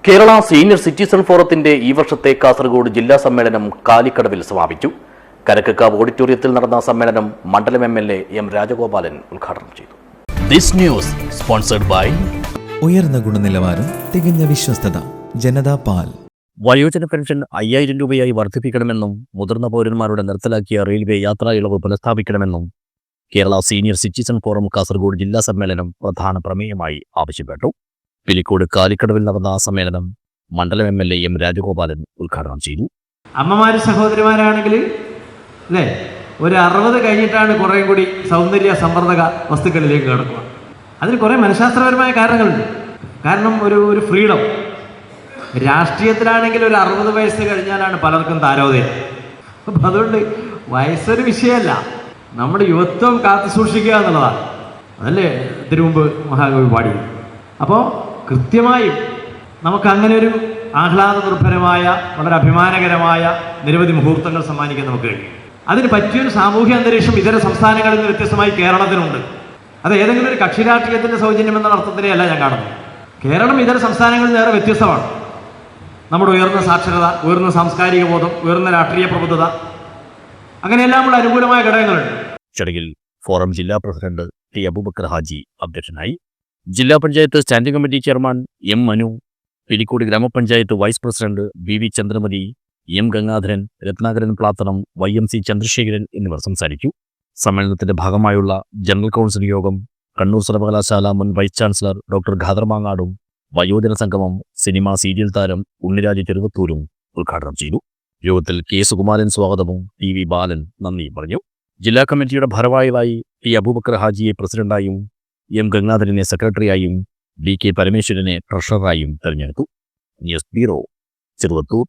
Kerala senior citizen ഫോറത്തിന്റെ ഈ വർഷത്തെ കാസർഗോഡ് ജില്ലാ സമ്മേളനം കാലിക്കടവിൽ സമാപിച്ചു. കരക്കക്കാവ് ഓഡിറ്റോറിയത്തിൽ നടന്ന സമ്മേളനം മണ്ഡലം എം.എൽ.എ. എം. രാജഗോപാലൻ ഉദ്ഘാടനം ചെയ്തു. ദിസ് ന്യൂസ് സ്പോൺസർഡ് ബൈ ഉയർന്ന ഗുണനിലവാരം, തികഞ്ഞ വിശ്വസ്തത, ജനതാ പാൽ. വയോജന പെൻഷൻ 5000 രൂപയായി വർദ്ധിപ്പിക്കണമെന്നും മുതിർന്ന പൗരന്മാരുടെ നിർത്തലാക്കിയ റെയിൽവേ യാത്രാ ഇളവ് പുനഃസ്ഥാപിക്കണമെന്നും Kerala senior citizen forum Kasaragod ജില്ലാ സമ്മേളനം പ്രധാന പ്രമേയമായി ആവശ്യപ്പെട്ടു. പിലിക്കോട് കാലിക്കടവിൽ നടന്ന സമ്മേളനം മണ്ഡലം എം.എൽ.എ. എം. രാജഗോപാലൻ ഉദ്ഘാടനം ചെയ്തു. അമ്മമാര് സഹോദരിമാരാണെങ്കിൽ അല്ലേ, ഒരു 60 കഴിഞ്ഞിട്ടാണ് കുറേ കൂടി സൗന്ദര്യ സംവർദ്ധക വസ്തുക്കളിലേക്ക് കിടക്കുക. അതിന് കുറേ മനഃശാസ്ത്രപരമായ കാരണങ്ങളുണ്ട്. കാരണം ഒരു ഫ്രീഡം. രാഷ്ട്രീയത്തിലാണെങ്കിൽ ഒരു 60 വയസ്സ് കഴിഞ്ഞാലാണ് പലർക്കും താരോദയം. അപ്പം അതുകൊണ്ട് വയസ്സൊരു വിഷയമല്ല, നമ്മുടെ യുവത്വം കാത്തു സൂക്ഷിക്കുക എന്നുള്ളതാണ്. അതല്ലേ ഇതിനു മുമ്പ് മഹാകവി പാടിയത്. അപ്പോൾ കൃത്യമായും നമുക്കങ്ങനെ ഒരു ആഹ്ലാദ നിർഭരമായ വളരെ അഭിമാനകരമായ നിരവധി മുഹൂർത്തങ്ങൾ സമ്മാനിക്കാൻ നമുക്ക് കഴിയും. അതിന് പറ്റിയൊരു സാമൂഹ്യ അന്തരീക്ഷം ഇതര സംസ്ഥാനങ്ങളിൽ നിന്ന് വ്യത്യസ്തമായി കേരളത്തിനുണ്ട്. അത് ഏതെങ്കിലും ഒരു കക്ഷി രാഷ്ട്രീയത്തിൻ്റെ സൗജന്യം എന്ന അർത്ഥത്തിനെയല്ല ഞാൻ കാണുന്നത്. കേരളം ഇതര സംസ്ഥാനങ്ങളിൽ നേരെ വ്യത്യസ്തമാണ്. നമ്മുടെ ഉയർന്ന സാക്ഷരത, ഉയർന്ന സാംസ്കാരിക ബോധം, ഉയർന്ന രാഷ്ട്രീയ പ്രബുദ്ധത, അങ്ങനെയെല്ലാമുള്ള അനുകൂലമായ ഘടകങ്ങളുണ്ട്. ചടങ്ങിൽ ഫോറം ജില്ലാ പ്രസിഡന്റ് ടി അബൂബക്കർ ഹാജി അധ്യക്ഷനായി. ജില്ലാ panchayat standing committee chairman M Manu, Pilicode ഗ്രാമപഞ്ചായത്ത് vice president V Chandramathi, M Gangadharan, Ratnakaran Plathanam, YMC Chandrasekharan എന്നിവർ സംസാരിച്ചു. സമ്മേളനത്തിന്റെ ഭാഗമായുള്ള ജനറൽ കൗൺസിൽ യോഗം കണ്ണൂർ സർവകലാശാല മുൻ വൈസ് ചാൻസലർ ഡോക്ടർ ഖാദർ മാങ്ങാടും വയോജന സംഗമം സിനിമ സീരിയൽ താരം ഉണ്ണിരാജ് ചെറുവത്തൂരും ഉദ്ഘാടനം ചെയ്തു. യോഗത്തിൽ കെ സുകുമാരൻ സ്വാഗതവും TV ബാലൻ നന്ദിയും പറഞ്ഞു. ജില്ലാ കമ്മിറ്റിയുടെ ഭാരവാഹികളായി ടി അബൂബക്കർ ഹാജിയെ പ്രസിഡന്റായും എം ഗംഗാധരനെ സെക്രട്ടറിയായും DK പരമേശ്വരനെ ട്രഷററായും തെരഞ്ഞെടുത്തു. News bureau, Cheruvathur.